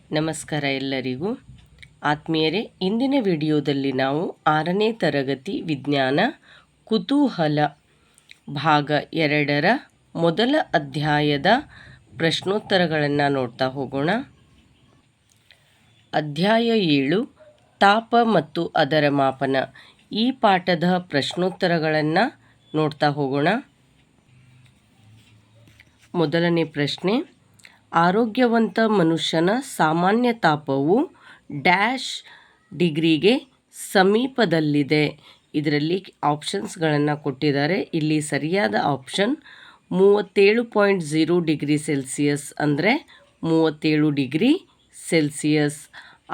ನಮಸ್ಕಾರ ಎಲ್ಲರಿಗೂ. ಆತ್ಮೀಯರೇ, ಇಂದಿನ ವಿಡಿಯೋದಲ್ಲಿ ನಾವು 6ನೇ ತರಗತಿ ವಿಜ್ಞಾನ ಕುತೂಹಲ ಭಾಗ 2ರ ಮೊದಲ ಅಧ್ಯಾಯದ ಪ್ರಶ್ನೋತ್ತರಗಳನ್ನು ನೋಡ್ತಾ ಹೋಗೋಣ. ಅಧ್ಯಾಯ 7 ತಾಪ ಮತ್ತು ಅದರ ಮಾಪನ. ಈ ಪಾಠದ ಪ್ರಶ್ನೋತ್ತರಗಳನ್ನು ನೋಡ್ತಾ ಹೋಗೋಣ. ಮೊದಲನೇ ಪ್ರಶ್ನೆ, ಆರೋಗ್ಯವಂತ ಮನುಷ್ಯನ ಸಾಮಾನ್ಯ ತಾಪವು ಡ್ಯಾಶ್ ಡಿಗ್ರಿಗೆ ಸಮೀಪದಲ್ಲಿದೆ. ಇದರಲ್ಲಿ ಆಪ್ಷನ್ಸ್ಗಳನ್ನು ಕೊಟ್ಟಿದ್ದಾರೆ. ಇಲ್ಲಿ ಸರಿಯಾದ ಆಪ್ಷನ್ 37.0 ಡಿಗ್ರಿ ಸೆಲ್ಸಿಯಸ್ ಅಂದರೆ 37 ಡಿಗ್ರಿ ಸೆಲ್ಸಿಯಸ್.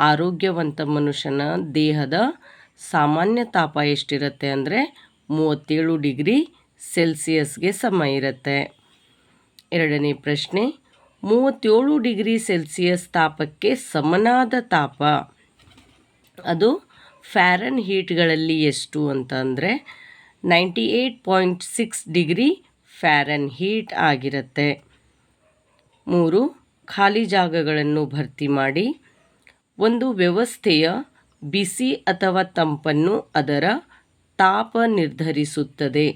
ಆರೋಗ್ಯವಂತ ಮನುಷ್ಯನ ದೇಹದ ಸಾಮಾನ್ಯ ತಾಪ ಎಷ್ಟಿರುತ್ತೆ ಅಂದರೆ 37 ಡಿಗ್ರಿ ಸೆಲ್ಸಿಯಸ್ಗೆ ಸಮ ಇರುತ್ತೆ. ಎರಡನೇ ಪ್ರಶ್ನೆ, 37 ಡಿಗ್ರಿ ಸೆಲ್ಸಿಯಸ್ ತಾಪಕ್ಕೆ ಸಮನಾದ ತಾಪ ಅದು ಫ್ಯಾರನ್ ಹೀಟ್ಗಳಲ್ಲಿ ಎಷ್ಟು ಅಂತ ಅಂದರೆ 98.6 ಡಿಗ್ರಿ ಫ್ಯಾರನ್ ಹೀಟ್ ಆಗಿರುತ್ತೆ. 3, ಖಾಲಿ ಜಾಗಗಳನ್ನು ಭರ್ತಿ ಮಾಡಿ. ಒಂದು ವ್ಯವಸ್ಥೆಯ ಬಿಸಿ ಅಥವಾ ತಂಪನ್ನು ಅದರ ತಾಪ ನಿರ್ಧರಿಸುತ್ತದೆ.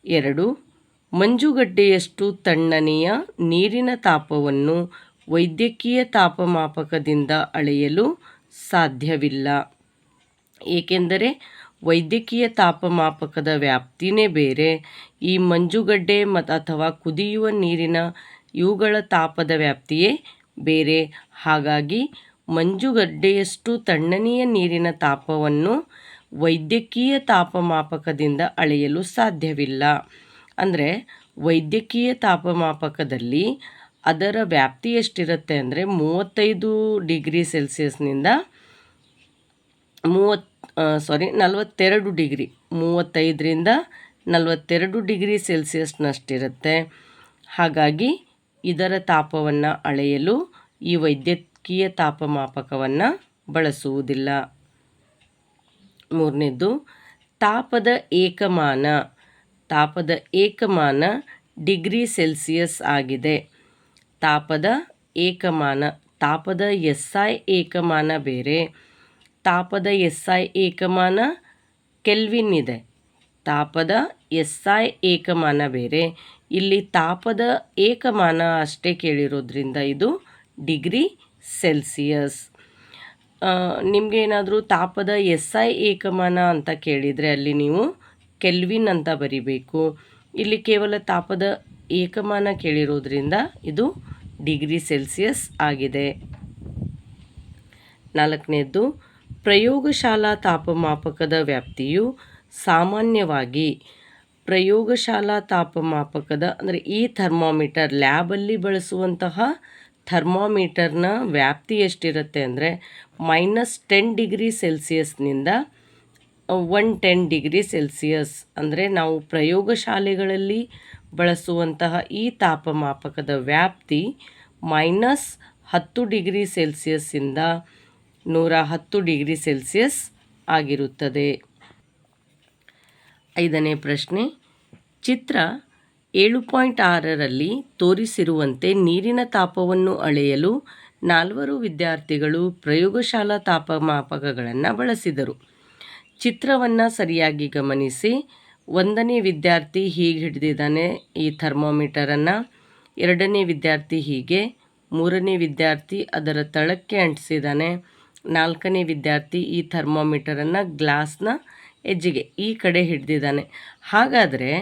2, ಮಂಜುಗಡ್ಡೆಯಷ್ಟು ತಣ್ಣನೆಯ ನೀರಿನ ತಾಪವನ್ನು ವೈದ್ಯಕೀಯ ತಾಪಮಾಪಕದಿಂದ ಅಳೆಯಲು ಸಾಧ್ಯವಿಲ್ಲ, ಏಕೆಂದರೆ ವೈದ್ಯಕೀಯ ತಾಪಮಾಪಕದ ವ್ಯಾಪ್ತಿನೇ ಬೇರೆ. ಈ ಮಂಜುಗಡ್ಡೆ ಅಥವಾ ಕುದಿಯುವ ನೀರಿನ ಇವುಗಳ ತಾಪದ ವ್ಯಾಪ್ತಿಯೇ ಬೇರೆ. ಹಾಗಾಗಿ ಮಂಜುಗಡ್ಡೆಯಷ್ಟು ತಣ್ಣನೆಯ ನೀರಿನ ತಾಪವನ್ನು ವೈದ್ಯಕೀಯ ತಾಪಮಾಪಕದಿಂದ ಅಳೆಯಲು ಸಾಧ್ಯವಿಲ್ಲ. ಅಂದರೆ ವೈದ್ಯಕೀಯ ತಾಪಮಾಪಕದಲ್ಲಿ ಅದರ ವ್ಯಾಪ್ತಿ ಎಷ್ಟಿರುತ್ತೆ ಅಂದರೆ 35 ಡಿಗ್ರಿ ಸೆಲ್ಸಿಯಸ್ನಿಂದ 42 ಡಿಗ್ರಿ 35ರಿಂದ 42 ಡಿಗ್ರಿ ಸೆಲ್ಸಿಯಸ್ನಷ್ಟಿರುತ್ತೆ. ಹಾಗಾಗಿ ಇದರ ತಾಪವನ್ನು ಅಳೆಯಲು ಈ ವೈದ್ಯಕೀಯ ತಾಪಮಾಪಕವನ್ನು ಬಳಸುವುದಿಲ್ಲ. ಮೂರನೇದು, ತಾಪದ ಏಕಮಾನ ಡಿಗ್ರಿ ಸೆಲ್ಸಿಯಸ್ ಆಗಿದೆ. ತಾಪದ SI ಏಕಮಾನ ಬೇರೆ. ತಾಪದ SI ಏಕಮಾನ ಕೆಲ್ವಿನ್ ಇದೆ. ತಾಪದ SI ಏಕಮಾನ ಬೇರೆ. ಇಲ್ಲಿ ತಾಪದ ಏಕಮಾನ ಅಷ್ಟೇ ಕೇಳಿರೋದ್ರಿಂದ ಇದು ಡಿಗ್ರಿ ಸೆಲ್ಸಿಯಸ್. ನಿಮಗೇನಾದರೂ ತಾಪದ SI ಏಕಮಾನ ಅಂತ ಕೇಳಿದರೆ ಅಲ್ಲಿ ನೀವು ಕೆಲ್ವಿನ್ ಅಂತ ಬರಿಬೇಕು. ಇಲ್ಲಿ ಕೇವಲ ತಾಪದ ಏಕಮಾನ ಕೇಳಿರೋದ್ರಿಂದ ಇದು ಡಿಗ್ರಿ ಸೆಲ್ಸಿಯಸ್ ಆಗಿದೆ. ನಾಲ್ಕನೇದು, ಪ್ರಯೋಗಶಾಲಾ ತಾಪಮಾಪಕದ ವ್ಯಾಪ್ತಿಯು ಸಾಮಾನ್ಯವಾಗಿ ಪ್ರಯೋಗಶಾಲಾ ತಾಪಮಾಪಕದ ಅಂದರೆ ಈ ಥರ್ಮಾಮೀಟರ್ ಲ್ಯಾಬಲ್ಲಿ ಬಳಸುವಂತಹ ಥರ್ಮಾಮೀಟರ್ನ ವ್ಯಾಪ್ತಿ ಎಷ್ಟಿರುತ್ತೆ ಅಂದರೆ -10 ಡಿಗ್ರಿ ಸೆಲ್ಸಿಯಸ್ನಿಂದ 110 ಡಿಗ್ರಿ ಸೆಲ್ಸಿಯಸ್. ಅಂದರೆ ನಾವು ಪ್ರಯೋಗಶಾಲೆಗಳಲ್ಲಿ ಬಳಸುವಂತಹ ಈ ತಾಪಮಾಪಕದ ವ್ಯಾಪ್ತಿ -10 ಡಿಗ್ರಿ ಸೆಲ್ಸಿಯಸ್ಸಿಂದ 110 ಡಿಗ್ರಿ ಸೆಲ್ಸಿಯಸ್ ಆಗಿರುತ್ತದೆ. ಐದನೇ ಪ್ರಶ್ನೆ, ಚಿತ್ರ 7.6ರಲ್ಲಿ ತೋರಿಸಿರುವಂತೆ ನೀರಿನ ತಾಪವನ್ನು ಅಳೆಯಲು 4 ವಿದ್ಯಾರ್ಥಿಗಳು ಪ್ರಯೋಗಶಾಲಾ ತಾಪಮಾಪಕಗಳನ್ನು ಬಳಸಿದರು. ಚಿತ್ರವನ್ನು ಸರಿಯಾಗಿ ಗಮನಿಸಿ. 1ನೇ ವಿದ್ಯಾರ್ಥಿ ಹೀಗೆ ಹಿಡಿದಿದ್ದಾನೆ ಈ ಥರ್ಮಾಮೀಟರನ್ನು, 2ನೇ ವಿದ್ಯಾರ್ಥಿ ಹೀಗೆ, 3ನೇ ವಿದ್ಯಾರ್ಥಿ ಅದರ ತಳಕ್ಕೆ ಅಂಟಿಸಿದ್ದಾನೆ, 4ನೇ ವಿದ್ಯಾರ್ಥಿ ಈ ಥರ್ಮಾಮೀಟರನ್ನು ಗ್ಲಾಸ್ನ ಎಜ್ಜಿಗೆ ಈ ಕಡೆ ಹಿಡಿದಿದ್ದಾನೆ. ಹಾಗಾದರೆ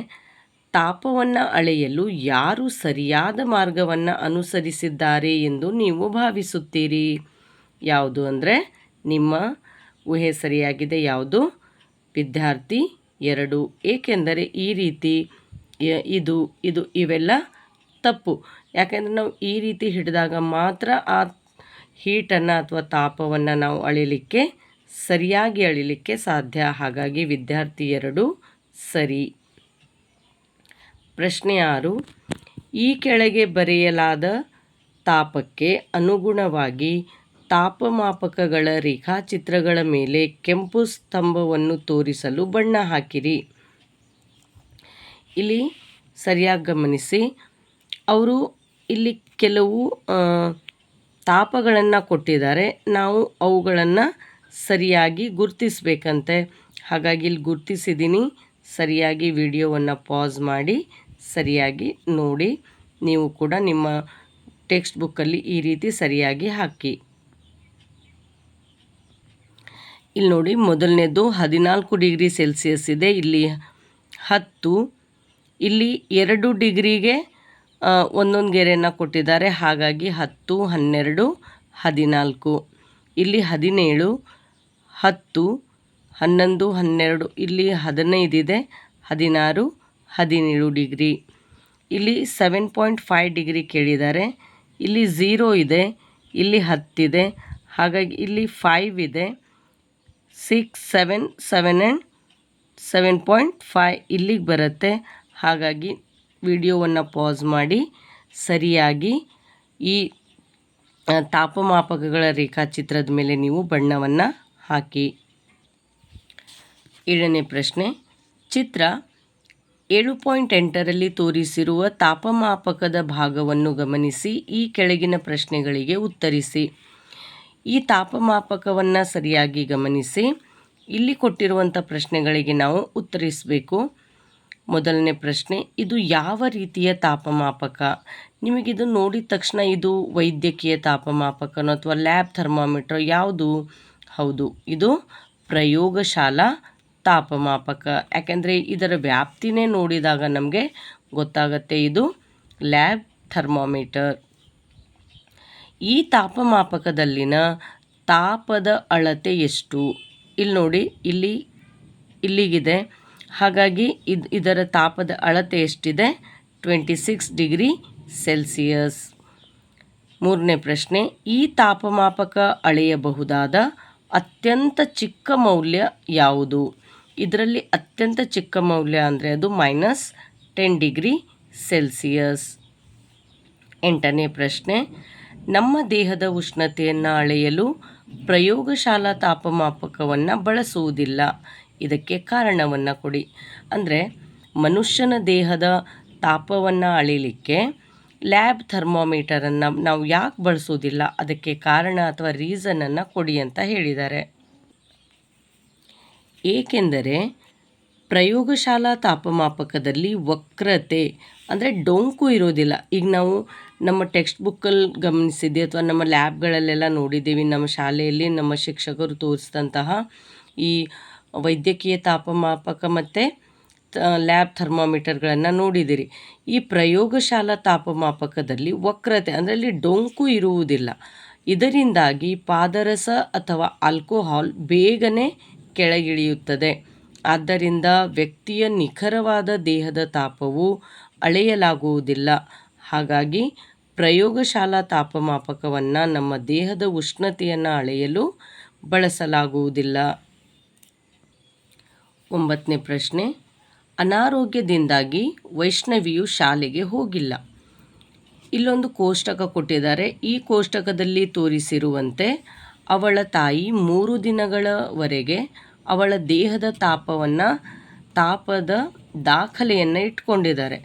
ತಾಪವನ್ನು ಅಳೆಯಲು ಯಾರು ಸರಿಯಾದ ಮಾರ್ಗವನ್ನು ಅನುಸರಿಸಿದ್ದಾರೆ ಎಂದು ನೀವು ಭಾವಿಸುತ್ತೀರಿ? ಯಾವುದು ಅಂದರೆ ನಿಮ್ಮ ಊಹೆ ಸರಿಯಾಗಿದೆ. ಯಾವುದು? ವಿದ್ಯಾರ್ಥಿ 2. ಏಕೆಂದರೆ ಈ ರೀತಿ ಇವೆಲ್ಲ ತಪ್ಪು. ಯಾಕೆಂದರೆ ನಾವು ಈ ರೀತಿ ಹಿಡಿದಾಗ ಮಾತ್ರ ಆ ಹೀಟನ್ನು ಅಥವಾ ತಾಪವನ್ನು ನಾವು ಸರಿಯಾಗಿ ಅಳಿಲಿಕ್ಕೆ ಸಾಧ್ಯ. ಹಾಗಾಗಿ ವಿದ್ಯಾರ್ಥಿ 2 ಸರಿ. ಪ್ರಶ್ನೆ 6, ಈ ಕೆಳಗೆ ಬರೆಯಲಾದ ತಾಪಕ್ಕೆ ಅನುಗುಣವಾಗಿ ತಾಪಮಾಪಕಗಳ ರೇಖಾಚಿತ್ರಗಳ ಮೇಲೆ ಕೆಂಪು ಸ್ತಂಭವನ್ನು ತೋರಿಸಲು ಬಣ್ಣ ಹಾಕಿರಿ. ಇಲ್ಲಿ ಸರಿಯಾಗಿ ಗಮನಿಸಿ. ಅವರು ಇಲ್ಲಿ ಕೆಲವು ತಾಪಗಳನ್ನು ಕೊಟ್ಟಿದ್ದಾರೆ, ನಾವು ಅವುಗಳನ್ನು ಸರಿಯಾಗಿ ಗುರುತಿಸಬೇಕಂತೆ. ಹಾಗಾಗಿ ಇಲ್ಲಿ ಗುರುತಿಸಿದ್ದೀನಿ. ಸರಿಯಾಗಿ ವಿಡಿಯೋವನ್ನು ಪಾಸ್ ಮಾಡಿ ಸರಿಯಾಗಿ ನೋಡಿ. ನೀವು ಕೂಡ ನಿಮ್ಮ ಟೆಕ್ಸ್ಟ್ ಬುಕ್ಕಲ್ಲಿ ಈ ರೀತಿ ಸರಿಯಾಗಿ ಹಾಕಿ. ಇಲ್ಲಿ ನೋಡಿ, ಮೊದಲನೇದು 14 ಡಿಗ್ರಿ ಸೆಲ್ಸಿಯಸ್ ಇದೆ, ಇಲ್ಲಿ 10. ಇಲ್ಲಿ 2 ಡಿಗ್ರಿಗೆ ಒಂದೊಂದು ಗೆರೆಯನ್ನು ಕೊಟ್ಟಿದ್ದಾರೆ, ಹಾಗಾಗಿ 10, 12, 14. ಇಲ್ಲಿ 17, 10, 11, 12. ಇಲ್ಲಿ 15 ಇದೆ, 16, 17 ಡಿಗ್ರಿ. ಇಲ್ಲಿ 7.5 ಡಿಗ್ರಿ ಕೇಳಿದ್ದಾರೆ. ಇಲ್ಲಿ 0 ಇದೆ, ಇಲ್ಲಿ 10 ಇದೆ, ಹಾಗಾಗಿ ಇಲ್ಲಿ 5 ಇದೆ. 6, 7, 7 ಆ್ಯಂಡ್ 7.5 ಇಲ್ಲಿಗೆ ಬರುತ್ತೆ. ಹಾಗಾಗಿ ವಿಡಿಯೋವನ್ನು ಪಾಸ್ ಮಾಡಿ ಸರಿಯಾಗಿ ಈ ತಾಪಮಾಪಕಗಳ ರೇಖಾಚಿತ್ರದ ಮೇಲೆ ನೀವು ಬಣ್ಣವನ್ನು ಹಾಕಿ. 7ನೇ ಪ್ರಶ್ನೆ, ಚಿತ್ರ 7.8ರಲ್ಲಿ ತೋರಿಸಿರುವ ತಾಪಮಾಪಕದ ಭಾಗವನ್ನು ಗಮನಿಸಿ ಈ ಕೆಳಗಿನ ಪ್ರಶ್ನೆಗಳಿಗೆ ಉತ್ತರಿಸಿ. ಈ ತಾಪಮಾಪಕವನ್ನು ಸರಿಯಾಗಿ ಗಮನಿಸಿ. ಇಲ್ಲಿ ಕೊಟ್ಟಿರುವಂಥ ಪ್ರಶ್ನೆಗಳಿಗೆ ನಾವು ಉತ್ತರಿಸಬೇಕು. ಮೊದಲನೇ ಪ್ರಶ್ನೆ, ಇದು ಯಾವ ರೀತಿಯ ತಾಪಮಾಪಕ? ನಿಮಗಿದು ನೋಡಿದ ತಕ್ಷಣ ಇದು ವೈದ್ಯಕೀಯ ತಾಪಮಾಪಕನೋ ಅಥವಾ ಲ್ಯಾಬ್ ಥರ್ಮಾಮೀಟ್ರ್ ಯಾವುದು? ಹೌದು, ಇದು ಪ್ರಯೋಗಶಾಲಾ ತಾಪಮಾಪಕ. ಯಾಕೆಂದರೆ ಇದರ ವ್ಯಾಪ್ತಿನೇ ನೋಡಿದಾಗ ನಮಗೆ ಗೊತ್ತಾಗುತ್ತೆ, ಇದು ಲ್ಯಾಬ್ ಥರ್ಮಾಮೀಟರ್. ಈ ತಾಪಮಾಪಕದಲ್ಲಿನ ತಾಪದ ಅಳತೆ ಎಷ್ಟು? ಇಲ್ಲಿ ನೋಡಿ, ಇಲ್ಲಿಗಿದೆ, ಹಾಗಾಗಿ ಇದರ ತಾಪದ ಅಳತೆ ಎಷ್ಟಿದೆ? 26 ಡಿಗ್ರಿ ಸೆಲ್ಸಿಯಸ್. 3ನೇ ಪ್ರಶ್ನೆ, ಈ ತಾಪಮಾಪಕ ಅಳೆಯಬಹುದಾದ ಅತ್ಯಂತ ಚಿಕ್ಕ ಮೌಲ್ಯ ಯಾವುದು? ಇದರಲ್ಲಿ ಅತ್ಯಂತ ಚಿಕ್ಕ ಮೌಲ್ಯ ಅಂದರೆ ಅದು -10 ಡಿಗ್ರಿ ಸೆಲ್ಸಿಯಸ್. 8ನೇ ಪ್ರಶ್ನೆ, ನಮ್ಮ ದೇಹದ ಉಷ್ಣತೆಯನ್ನು ಅಳೆಯಲು ಪ್ರಯೋಗಶಾಲಾ ತಾಪಮಾಪಕವನ್ನು ಬಳಸುವುದಿಲ್ಲ, ಇದಕ್ಕೆ ಕಾರಣವನ್ನು ಕೊಡಿ. ಅಂದರೆ ಮನುಷ್ಯನ ದೇಹದ ತಾಪವನ್ನು ಅಳಿಲಿಕ್ಕೆ ಲ್ಯಾಬ್ ಥರ್ಮಾಮೀಟರನ್ನು ನಾವು ಯಾಕೆ ಬಳಸೋದಿಲ್ಲ, ಅದಕ್ಕೆ ಕಾರಣ ಅಥವಾ ರೀಸನನ್ನು ಕೊಡಿ ಅಂತ ಹೇಳಿದ್ದಾರೆ. ಏಕೆಂದರೆ ಪ್ರಯೋಗಶಾಲಾ ತಾಪಮಾಪಕದಲ್ಲಿ ವಕ್ರತೆ ಅಂದರೆ ಡೊಂಕು ಇರೋದಿಲ್ಲ. ಈಗ ನಾವು ನಮ್ಮ ಟೆಕ್ಸ್ಟ್ ಬುಕ್ಕಲ್ಲಿ ಗಮನಿಸಿದ್ದೆ ಅಥವಾ ನಮ್ಮ ಲ್ಯಾಬ್ಗಳಲ್ಲೆಲ್ಲ ನೋಡಿದ್ದೀವಿ, ನಮ್ಮ ಶಾಲೆಯಲ್ಲಿ ನಮ್ಮ ಶಿಕ್ಷಕರು ತೋರಿಸಿದಂತಹ ಈ ವೈದ್ಯಕೀಯ ತಾಪಮಾಪಕ ಮತ್ತು ಲ್ಯಾಬ್ ಥರ್ಮಾಮೀಟರ್ಗಳನ್ನು ನೋಡಿದಿರಿ. ಈ ಪ್ರಯೋಗಶಾಲಾ ತಾಪಮಾಪಕದಲ್ಲಿ ವಕ್ರತೆ ಅಂದರೆ ಅಲ್ಲಿ ಡೊಂಕು ಇರುವುದಿಲ್ಲ. ಇದರಿಂದಾಗಿ ಪಾದರಸ ಅಥವಾ ಆಲ್ಕೋಹಾಲ್ ಬೇಗನೆ ಕೆಳಗಿಳಿಯುತ್ತದೆ. ಆದ್ದರಿಂದ ವ್ಯಕ್ತಿಯ ನಿಖರವಾದ ದೇಹದ ತಾಪವು ಅಳೆಯಲಾಗುವುದಿಲ್ಲ. ಹಾಗಾಗಿ ಪ್ರಯೋಗಶಾಲಾ ತಾಪಮಾಪಕವನ್ನು ನಮ್ಮ ದೇಹದ ಉಷ್ಣತೆಯನ್ನು ಅಳೆಯಲು ಬಳಸಲಾಗುವುದಿಲ್ಲ. 9ನೇ ಪ್ರಶ್ನೆ, ಅನಾರೋಗ್ಯದಿಂದಾಗಿ ವೈಷ್ಣವಿಯು ಶಾಲೆಗೆ ಹೋಗಿಲ್ಲ. ಇಲ್ಲೊಂದು ಕೋಷ್ಟಕ ಕೊಟ್ಟಿದ್ದಾರೆ. ಈ ಕೋಷ್ಟಕದಲ್ಲಿ ತೋರಿಸಿರುವಂತೆ ಅವಳ ತಾಯಿ 3 ದಿನಗಳವರೆಗೆ ಅವಳ ದೇಹದ ತಾಪದ ದಾಖಲೆಯನ್ನು ಇಟ್ಕೊಂಡಿದ್ದಾರೆ.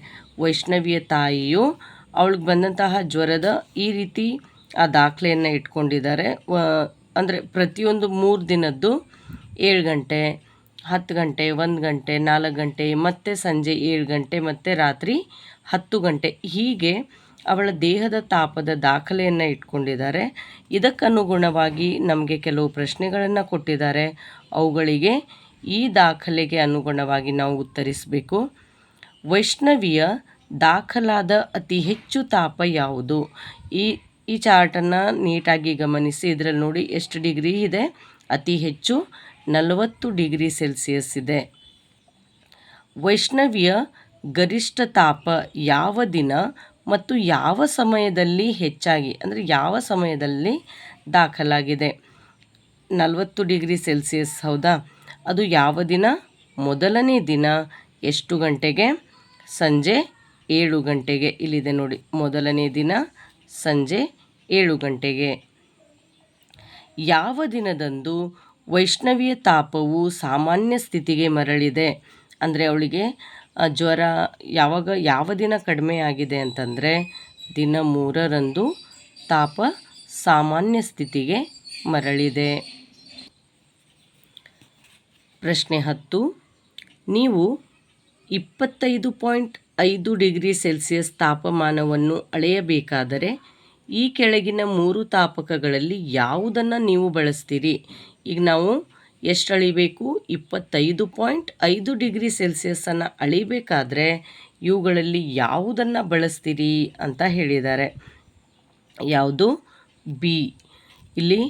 ವೈಷ್ಣವಿಯ ತಾಯಿಯು ಅವಳಿಗೆ ಬಂದಂತಹ ಜ್ವರದ ಈ ರೀತಿ ಆ ದಾಖಲೆಯನ್ನು ಇಟ್ಕೊಂಡಿದ್ದಾರೆ. ಅಂದರೆ ಪ್ರತಿಯೊಂದು 3 ದಿನದ್ದು 7 ಗಂಟೆ, 10 ಗಂಟೆ, 1 ಗಂಟೆ, 4 ಗಂಟೆ, ಮತ್ತು ಸಂಜೆ 7 ಗಂಟೆ, ಮತ್ತು ರಾತ್ರಿ 10 ಗಂಟೆ, ಹೀಗೆ ಅವಳ ದೇಹದ ತಾಪದ ದಾಖಲೆಯನ್ನು ಇಟ್ಕೊಂಡಿದ್ದಾರೆ. ಇದಕ್ಕನುಗುಣವಾಗಿ ನಮಗೆ ಕೆಲವು ಪ್ರಶ್ನೆಗಳನ್ನು ಕೊಟ್ಟಿದ್ದಾರೆ. ಅವುಗಳಿಗೆ ಈ ದಾಖಲೆಗೆ ಅನುಗುಣವಾಗಿ ನಾವು ಉತ್ತರಿಸಬೇಕು. ವೈಷ್ಣವಿಯ ದಾಖಲಾದ ಅತಿ ಹೆಚ್ಚು ತಾಪ ಯಾವುದು? ಈ ಚಾರ್ಟನ್ನು ನೀಟಾಗಿ ಗಮನಿಸಿ. ಇದರಲ್ಲಿ ನೋಡಿ ಎಷ್ಟು ಡಿಗ್ರಿ ಇದೆ. ಅತಿ ಹೆಚ್ಚು 40 ಡಿಗ್ರಿ ಸೆಲ್ಸಿಯಸ್ ಇದೆ. ವೈಷ್ಣವಿಯ ಗರಿಷ್ಠ ತಾಪ ಯಾವ ದಿನ ಮತ್ತು ಯಾವ ಸಮಯದಲ್ಲಿ ಹೆಚ್ಚಾಗಿ ಅಂದರೆ ಯಾವ ಸಮಯದಲ್ಲಿ ದಾಖಲಾಗಿದೆ? 40 ಡಿಗ್ರಿ ಸೆಲ್ಸಿಯಸ್, ಹೌದಾ? ಅದು ಯಾವ ದಿನ? ಮೊದಲನೇ ದಿನ. ಎಷ್ಟು ಗಂಟೆಗೆ? ಸಂಜೆ 7 ಗಂಟೆಗೆ. ಇಲ್ಲಿದೆ ನೋಡಿ, ಮೊದಲನೇ ದಿನ ಸಂಜೆ 7 ಗಂಟೆಗೆ. ಯಾವ ದಿನದಂದು ವೈಷ್ಣವಿಯ ತಾಪವು ಸಾಮಾನ್ಯ ಸ್ಥಿತಿಗೆ ಮರಳಿದೆ? ಅಂದರೆ ಅವಳಿಗೆ ಜ್ವರ ಯಾವ ದಿನ ಕಡಿಮೆ ಆಗಿದೆ ಅಂತಂದರೆ ದಿನ 3ರಂದು ತಾಪ ಸಾಮಾನ್ಯ ಸ್ಥಿತಿಗೆ ಮರಳಿದೆ. ಪ್ರಶ್ನೆ 10. ನೀವು 25.5 ಡಿಗ್ರಿ ಸೆಲ್ಸಿಯಸ್ ತಾಪಮಾನವನ್ನು ಅಳೆಯಬೇಕಾದರೆ ಈ ಕೆಳಗಿನ 3 ತಾಪಕಗಳಲ್ಲಿ ಯಾವುದನ್ನು ನೀವು ಬಳಸ್ತೀರಿ? ಈಗ ನಾವು ಎಷ್ಟು ಅಳಿಬೇಕು? 25.5 ಡಿಗ್ರಿ ಸೆಲ್ಸಿಯಸ್ಸನ್ನು ಅಳಿಬೇಕಾದ್ರೆ ಇವುಗಳಲ್ಲಿ ಯಾವುದನ್ನು ಬಳಸ್ತೀರಿ ಅಂತ ಹೇಳಿದ್ದಾರೆ. ಯಾವುದು? ಬಿ. ಇಲ್ಲಿ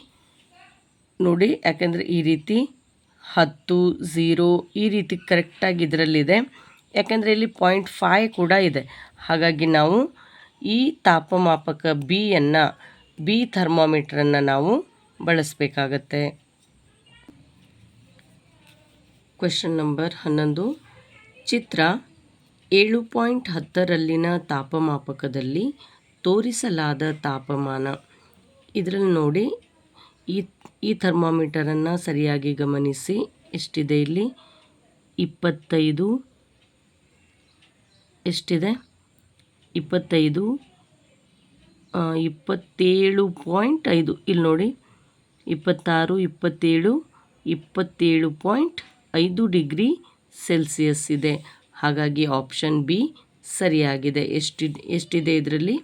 ನೋಡಿ, ಯಾಕೆಂದರೆ ಈ ರೀತಿ 10, 0 ಈ ರೀತಿ ಕರೆಕ್ಟಾಗಿ ಇದರಲ್ಲಿದೆ. ಯಾಕೆಂದರೆ ಇಲ್ಲಿ 0.5 ಕೂಡ ಇದೆ. ಹಾಗಾಗಿ ನಾವು ಈ ತಾಪಮಾಪಕ ಬಿ ಥರ್ಮೋಮೀಟ್ರನ್ನು ನಾವು ಬಳಸಬೇಕಾಗತ್ತೆ. Question number 11. ಚಿತ್ರ 7.10ರಲ್ಲಿನ ತಾಪಮಾಪಕದಲ್ಲಿ ತೋರಿಸಲಾದ ತಾಪಮಾನ. ಇದರಲ್ಲಿ ನೋಡಿ, ಈ ಥರ್ಮಾಮೀಟರನ್ನು ಸರಿಯಾಗಿ ಗಮನಿಸಿ. ಎಷ್ಟಿದೆ ಇಲ್ಲಿ? 25. ಎಷ್ಟಿದೆ? 25, 27.5. ಇಲ್ಲಿ ನೋಡಿ, 26, 27, 27.5 ಡಿಗ್ರಿ ಸೆಲ್ಸಿಯಸ್ ಇದೆ. ಹಾಗಾಗಿ ಆಪ್ಷನ್ ಬಿ ಸರಿಯಾಗಿದೆ. ಎಷ್ಟಿದೆ ಇದರಲ್ಲಿ?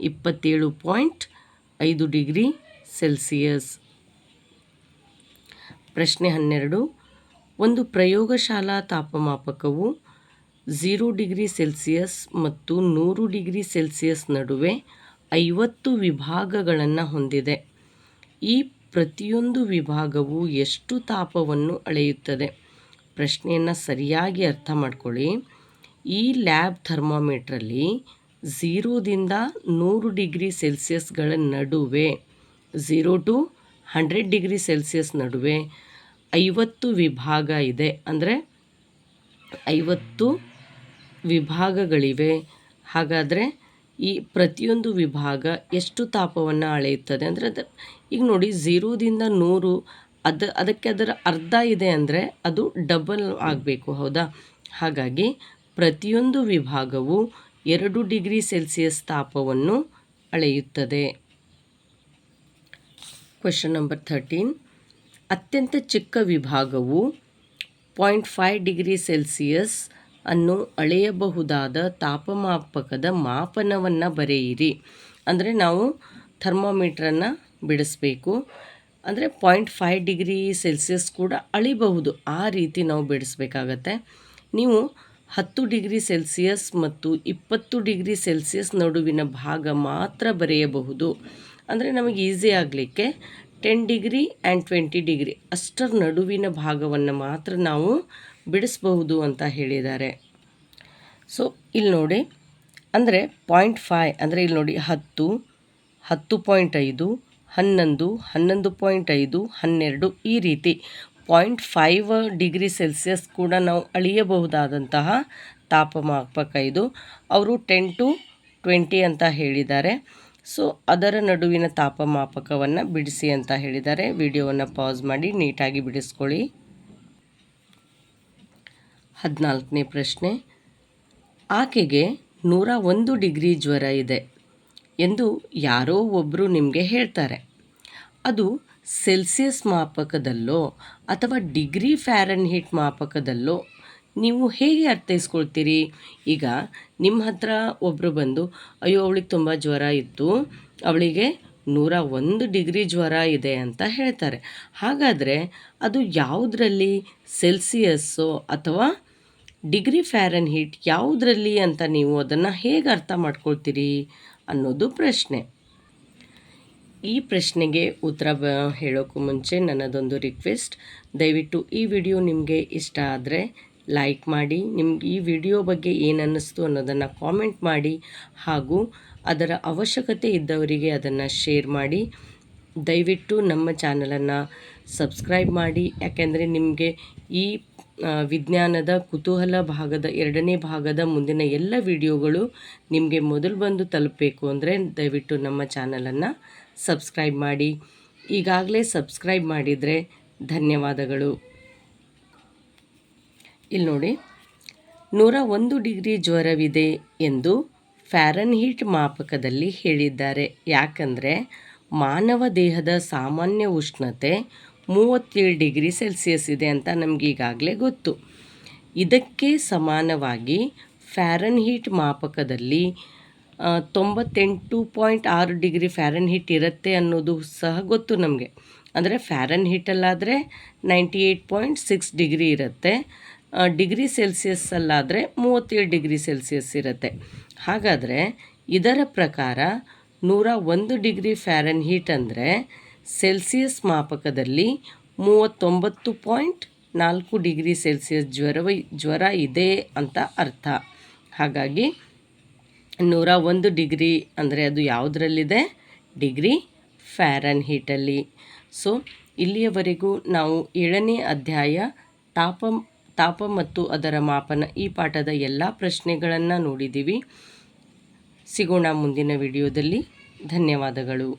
27.5 ಡಿಗ್ರಿ ಸೆಲ್ಸಿಯಸ್. ಪ್ರಶ್ನೆ 12. ಒಂದು ಪ್ರಯೋಗಶಾಲಾ ತಾಪಮಾಪಕವು 0 ಡಿಗ್ರಿ ಸೆಲ್ಸಿಯಸ್ ಮತ್ತು 100 ಡಿಗ್ರಿ ಸೆಲ್ಸಿಯಸ್ ನಡುವೆ 50 ವಿಭಾಗಗಳನ್ನು ಹೊಂದಿದೆ. ಈ ಪ್ರತಿಯೊಂದು ವಿಭಾಗವು ಎಷ್ಟು ತಾಪವನ್ನು ಅಳೆಯುತ್ತದೆ? ಪ್ರಶ್ನೆಯನ್ನು ಸರಿಯಾಗಿ ಅರ್ಥ ಮಾಡ್ಕೊಳ್ಳಿ. ಈ ಲ್ಯಾಬ್ ಥರ್ಮಾಮೀಟ್ರಲ್ಲಿ 0ದಿಂದ 100 ಡಿಗ್ರಿ ಸೆಲ್ಸಿಯಸ್ಗಳ ನಡುವೆ, 0 to 100 ಡಿಗ್ರಿ ಸೆಲ್ಸಿಯಸ್ ನಡುವೆ 50 ವಿಭಾಗ ಇದೆ. ಅಂದರೆ 50 ವಿಭಾಗಗಳಿವೆ. ಹಾಗಾದರೆ ಈ ಪ್ರತಿಯೊಂದು ವಿಭಾಗ ಎಷ್ಟು ತಾಪವನ್ನು ಅಳೆಯುತ್ತದೆ? ಅಂದರೆ ಈಗ ನೋಡಿ, 0ದಿಂದ 100 ಅದಕ್ಕೆ ಅದರ ಅರ್ಧ ಇದೆ ಅಂದರೆ ಅದು ಡಬಲ್ ಆಗಬೇಕು, ಹೌದಾ? ಹಾಗಾಗಿ ಪ್ರತಿಯೊಂದು ವಿಭಾಗವು 2 ಡಿಗ್ರಿ ಸೆಲ್ಸಿಯಸ್ ತಾಪವನ್ನು ಅಳೆಯುತ್ತದೆ. Question number 13. ಅತ್ಯಂತ ಚಿಕ್ಕ ವಿಭಾಗವು 0.5 ಡಿಗ್ರಿ ಸೆಲ್ಸಿಯಸ್ ಅನ್ನು ಅಳೆಯಬಹುದಾದ ತಾಪಮಾಪಕದ ಮಾಪನವನ್ನು ಬರೆಯಿರಿ. ಅಂದರೆ ನಾವು ಥರ್ಮೋಮೀಟ್ರನ್ನು ಬಿಡಿಸ್ಬೇಕು. ಅಂದರೆ 0.5 ಡಿಗ್ರಿ ಸೆಲ್ಸಿಯಸ್ ಕೂಡ ಅಳಿಬಹುದು, ಆ ರೀತಿ ನಾವು ಬಿಡಿಸ್ಬೇಕಾಗತ್ತೆ. ನೀವು 10 ಡಿಗ್ರಿ ಸೆಲ್ಸಿಯಸ್ ಮತ್ತು 20 ಡಿಗ್ರಿ ಸೆಲ್ಸಿಯಸ್ ನಡುವಿನ ಭಾಗ ಮಾತ್ರ ಬರೆಯಬಹುದು. ಅಂದರೆ ನಮಗೆ ಈಸಿ ಆಗಲಿಕ್ಕೆ 10 ಡಿಗ್ರಿ ಆ್ಯಂಡ್ 20 ಡಿಗ್ರಿ ಅಷ್ಟರ ನಡುವಿನ ಭಾಗವನ್ನು ಮಾತ್ರ ನಾವು ಬಿಡಿಸಬಹುದು ಅಂತ ಹೇಳಿದ್ದಾರೆ. ಸೊ ಇಲ್ಲಿ ನೋಡಿ, ಅಂದರೆ 0.5 ಅಂದರೆ ಇಲ್ಲಿ ನೋಡಿ 10, 10.5, 11, 11.5, 12 ಈ ರೀತಿ 0.5 ಡಿಗ್ರಿ ಸೆಲ್ಸಿಯಸ್ ಕೂಡ ನಾವು ಅಳೆಯಬಹುದಾದಂತಹ ತಾಪಮಾಪಕ ಇದು. ಅವರು 10 to 20 ಅಂತ ಹೇಳಿದ್ದಾರೆ. ಸೊ ಅದರ ನಡುವಿನ ತಾಪಮಾಪಕವನ್ನು ಬಿಡಿಸಿ ಅಂತ ಹೇಳಿದ್ದಾರೆ. ವಿಡಿಯೋವನ್ನು ಪಾಸ್ ಮಾಡಿ ನೀಟಾಗಿ ಬಿಡಿಸ್ಕೊಳ್ಳಿ. 14ನೇ ಪ್ರಶ್ನೆ. ಆಕೆಗೆ 101 ಡಿಗ್ರಿ ಜ್ವರ ಇದೆ ಎಂದು ಯಾರೋ ಒಬ್ಬರು ನಿಮಗೆ ಹೇಳ್ತಾರೆ. ಅದು ಸೆಲ್ಸಿಯಸ್ ಮಾಪಕದಲ್ಲೋ ಅಥವಾ ಡಿಗ್ರಿ ಫ್ಯಾರನ್ಹೀಟ್ ಮಾಪಕದಲ್ಲೋ ನೀವು ಹೇಗೆ ಅರ್ಥೈಸ್ಕೊಳ್ತೀರಿ? ಈಗ ನಿಮ್ಮ ಹತ್ರ ಒಬ್ಬರು ಬಂದು, ಅಯ್ಯೋ ಅವಳಿಗೆ ತುಂಬ ಜ್ವರ ಇತ್ತು, ಅವಳಿಗೆ 101 ಡಿಗ್ರಿ ಜ್ವರ ಇದೆ ಅಂತ ಹೇಳ್ತಾರೆ. ಹಾಗಾದರೆ ಅದು ಯಾವುದರಲ್ಲಿ? ಸೆಲ್ಸಿಯಸ್ಸೋ ಅಥವಾ ಡಿಗ್ರಿ ಫ್ಯಾರನ್ಹೀಟ್ ಯಾವುದರಲ್ಲಿ ಅಂತ ನೀವು ಅದನ್ನು ಹೇಗೆ ಅರ್ಥ ಮಾಡ್ಕೊಳ್ತೀರಿ ಅನ್ನೋದು ಪ್ರಶ್ನೆ. ಈ ಪ್ರಶ್ನೆಗೆ ಉತ್ತರ ಹೇಳೋಕ್ಕೂ ಮುಂಚೆ ನನ್ನದೊಂದು ರಿಕ್ವೆಸ್ಟ್. ದಯವಿಟ್ಟು ಈ ವಿಡಿಯೋ ನಿಮಗೆ ಇಷ್ಟ ಆದರೆ ಲೈಕ್ ಮಾಡಿ, ನಿಮ್ಗೆ ಈ ವಿಡಿಯೋ ಬಗ್ಗೆ ಏನು ಅನ್ನಿಸ್ತು ಅನ್ನೋದನ್ನು ಕಾಮೆಂಟ್ ಮಾಡಿ, ಹಾಗೂ ಅದರ ಅವಶ್ಯಕತೆ ಇದ್ದವರಿಗೆ ಅದನ್ನು ಶೇರ್ ಮಾಡಿ. ದಯವಿಟ್ಟು ನಮ್ಮ ಚಾನಲನ್ನು ಸಬ್ಸ್ಕ್ರೈಬ್ ಮಾಡಿ. ಯಾಕೆಂದರೆ ನಿಮಗೆ ಈ ವಿಜ್ಞಾನದ ಕುತೂಹಲ ಭಾಗದ 2ನೇ ಭಾಗದ ಮುಂದಿನ ಎಲ್ಲ ವಿಡಿಯೋಗಳು ನಿಮಗೆ ಮೊದಲು ಬಂದು ತಲುಪಬೇಕು ಅಂದರೆ ದಯವಿಟ್ಟು ನಮ್ಮ ಚಾನಲನ್ನು ಸಬ್ಸ್ಕ್ರೈಬ್ ಮಾಡಿ. ಈಗಾಗಲೇ ಸಬ್ಸ್ಕ್ರೈಬ್ ಮಾಡಿದರೆ ಧನ್ಯವಾದಗಳು. ಇಲ್ಲಿ ನೋಡಿ, 101 ಡಿಗ್ರಿ ಜ್ವರವಿದೆ ಎಂದು ಫ್ಯಾರನ್ಹೀಟ್ ಮಾಪಕದಲ್ಲಿ ಹೇಳಿದ್ದಾರೆ. ಯಾಕಂದರೆ ಮಾನವ ದೇಹದ ಸಾಮಾನ್ಯ ಉಷ್ಣತೆ 37 ಡಿಗ್ರಿ ಸೆಲ್ಸಿಯಸ್ ಇದೆ ಅಂತ ನಮ್ಗೆ ಈಗಾಗಲೇ ಗೊತ್ತು. ಇದಕ್ಕೆ ಸಮಾನವಾಗಿ ಫ್ಯಾರನ್ಹೀಟ್ ಮಾಪಕದಲ್ಲಿ 98.6 ಡಿಗ್ರಿ ಫ್ಯಾರನ್ಹೀಟ್ ಇರುತ್ತೆ ಅನ್ನೋದು ಸಹ ಗೊತ್ತು ನಮಗೆ. ಅಂದರೆ ಫ್ಯಾರನ್ಹೀಟಲ್ಲಾದರೆ 98.6 ಡಿಗ್ರಿ ಇರುತ್ತೆ, ಡಿಗ್ರಿ ಸೆಲ್ಸಿಯಸ್ಸಲ್ಲಾದರೆ 37 ಡಿಗ್ರಿ ಸೆಲ್ಸಿಯಸ್ ಇರುತ್ತೆ. ಹಾಗಾದರೆ ಇದರ ಪ್ರಕಾರ 101 ಡಿಗ್ರಿ ಫ್ಯಾರನ್ಹೀಟ್ ಅಂದರೆ ಸೆಲ್ಸಿಯಸ್ ಮಾಪಕದಲ್ಲಿ 39.4 ಡಿಗ್ರಿ ಸೆಲ್ಸಿಯಸ್ ಜ್ವರ ಇದೆ ಅಂತ ಅರ್ಥ. ಹಾಗಾಗಿ 101 ಡಿಗ್ರಿ ಅಂದರೆ ಅದು ಯಾವುದರಲ್ಲಿದೆ? ಡಿಗ್ರಿ ಫ್ಯಾರನ್ಹೀಟಲ್ಲಿ. ಸೊ ಇಲ್ಲಿಯವರೆಗೂ ನಾವು 7ನೇ ಅಧ್ಯಾಯ ತಾಪ ಮತ್ತು ಅದರ ಮಾಪನ ಈ ಪಾಠದ ಎಲ್ಲ ಪ್ರಶ್ನೆಗಳನ್ನು ನೋಡಿದ್ದೀವಿ. ಸಿಗೋಣ ಮುಂದಿನ ವಿಡಿಯೋದಲ್ಲಿ. ಧನ್ಯವಾದಗಳು.